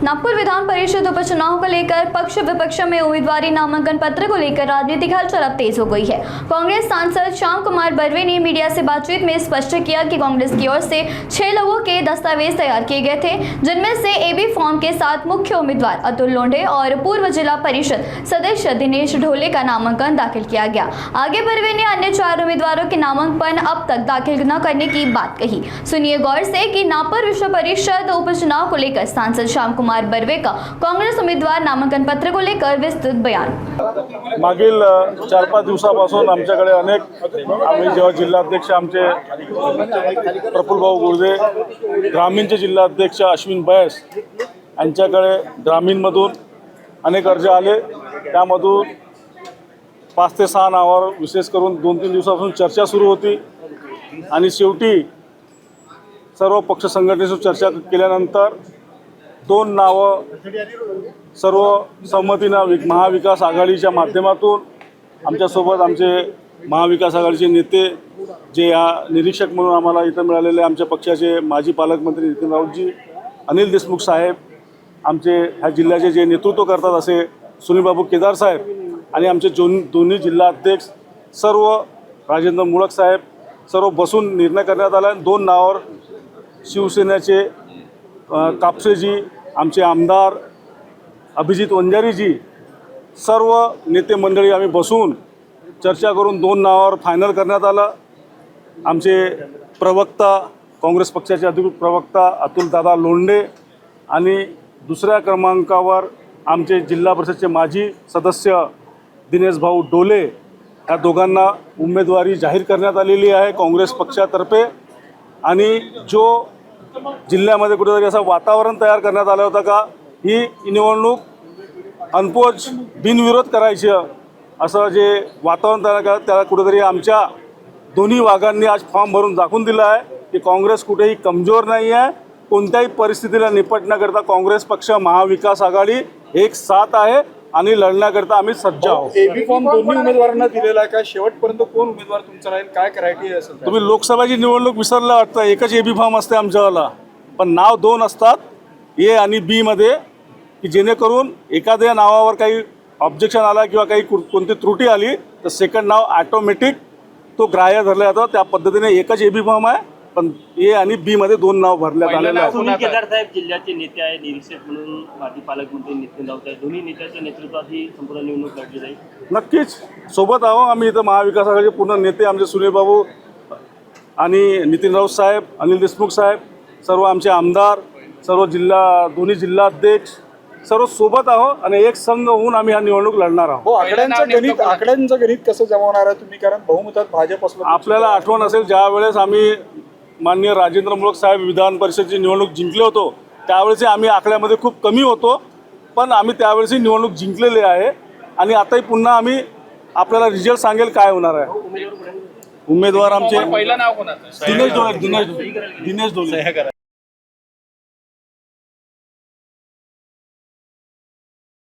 नागपुर विधान परिषद उपचुनाव को लेकर पक्ष विपक्ष में उम्मीदवारी नामांकन पत्र को लेकर राजनीतिक हलचल अब तेज हो गई है। कांग्रेस सांसद श्याम कुमार बर्वे ने मीडिया से बातचीत में स्पष्ट किया कि कांग्रेस की ओर से 6 लोगों के दस्तावेज तैयार किए गए थे, जिनमें से एबी फॉर्म के साथ मुख्य उम्मीदवार अतुल लोंढे और पूर्व जिला परिषद सदस्य दिनेश ढोले का नामांकन दाखिल किया गया। आगे बर्वे ने अन्य 4 उम्मीदवारों के नामांकन अब तक दाखिल न करने की बात कही। सुनिए गौर से कि नागपुर विश्व परिषद उपचुनाव को लेकर सांसद श्याम कुमार बर्वे का कांग्रेस उमेदवार नामांकन पत्र को लेकर विस्तृत बयान। मागील 4-5 दिवसापासून आमच्याकडे अनेक आम्ही जेव्हा जिल्हाध्यक्ष आमचे प्रफुल्ल भाऊ गुर्दे, ग्रामीणचे जिल्हाध्यक्ष अश्विन बैस यांच्याकडे ग्रामीणमधून अनेक अर्ज आले। त्यामधून 5 ते 6 नावावर विशेष करून 2-3 दिवसापासून चर्चा सुरू होती आणि शेवटी सर्व पक्ष संघटनेशी चर्चा केल्यानंतर 2 नावं सर्व संमतीनं महाविकास आघाडीच्या माध्यमातून आमच्यासोबत आमचे महाविकास आघाडीचे नेते जे या निरीक्षक म्हणून आम्हाला इथं मिळालेले आमच्या पक्षाचे माजी पालकमंत्री नितीन राऊतजी, अनिल देशमुख साहेब, आमचे ह्या जिल्ह्याचे जे नेतृत्व करतात असे सुनीलबाबू केदार साहेब आणि आमचे दोन्ही जिल्हाध्यक्ष सर्व राजेंद्र मुळक साहेब सर्व बसून निर्णय करण्यात आला। 2 नावावर शिवसेनेचे कापसेजी, आमचे आमदार अभिजित वंजारीजी, सर्व नेते मंडळी आम्ही बसून चर्चा करून 2 नावावर फायनल करण्यात आलं। आमचे प्रवक्ता, काँग्रेस पक्षाचे अधिकृत प्रवक्ता अतुल दादा लोंढे आणि दुसऱ्या क्रमांकावर आमचे जिल्हा परिषदचे माजी सदस्य दिनेश भाऊ ढोले, या दोघांना उमेदवारी जाहीर करण्यात आलेली आहे काँग्रेस पक्षातर्फे। आणि जो जिल्ह्यामध्ये कुठेतरी असं वातावरण तयार करण्यात आलं होतं का ही निवडणूक अनपोज बिनविरोध करायची असं जे वातावरण तयार करत, त्याला कुठेतरी आमच्या दोन्ही वाघांनी आज फॉर्म भरून दाखवून दिला आहे की काँग्रेस कुठेही कमजोर नाही आहे। कोणत्याही परिस्थितीला निपटण्याकरता काँग्रेस पक्ष महाविकास आघाडी एक साथ आहे आणि लढण्याकरता आम्ही सज्ज आहोत। एबी फॉर्म दोन्ही उमेदवारांना दिलेला आहे का? शेवटपर्यंत कोण उमेदवार तुमचा राहील, काय क्रायटेरिया असेल? तुम्ही लोकसभेची निवडणूक विसरला वाटतं। एकच एबी फॉर्म असते आमच्यावाला, पण नाव 2 असतात ए आणि बी मध्ये, की जेणेकरून एखाद्या नावावर काही ऑब्जेक्शन आला किंवा काही कोणती त्रुटी आली तर सेकंड नाव ऑटोमॅटिक तो ग्राह्य धरला जातो। त्या पद्धतीने एकच एबी फॉर्म आहे, पण ए आणि बी मध्ये 2 नाव भरण्यात आलेले आहेत। सुनील केदार साहेब जिल्ह्याचे नेते आहे, निरीक्षक म्हणून माजी पालकमंत्री नितीन राऊत आहे, दोन्ही नेत्यांच्या नेतृत्वात ही संपूर्ण निवडणूक लढली जाईल। नक्कीच सोबत आहो आम्ही इथं महाविकास आघाडीचे पूर्ण नेते आमचे सुनीलबाबू आणि नितीन राऊत साहेब, अनिल देशमुख साहेब, सर्व आमचे आमदार, सर्व दोन्ही जिल्हाध्यक्ष सर्व सोबत आहो आणि एक संघ होऊन आम्ही हा निवडणूक लढणार आहोत। हो, आकड्यांचं गणित कसं जमवणार आहे तुम्ही? कारण बहुमतात भाजप असलं आपल्याला आठवण असेल ज्या वेळेस आम्ही माननीय राजेंद्र मुळक साहेब विधान परिषदेची निवडणूक जिंकले होतो त्यावेळेस आम्ही आकड्यामध्ये खूप कमी होतो, पण आम्ही त्यावेळेस ही जिंकलेली आहे आणि आताही पुन्हा आम्ही आपल्याला रिझल्ट सांगेल काय होणार आहे। उमेदवार आमचे पहिलं नाव कोणाचं? दिनेश ढोले।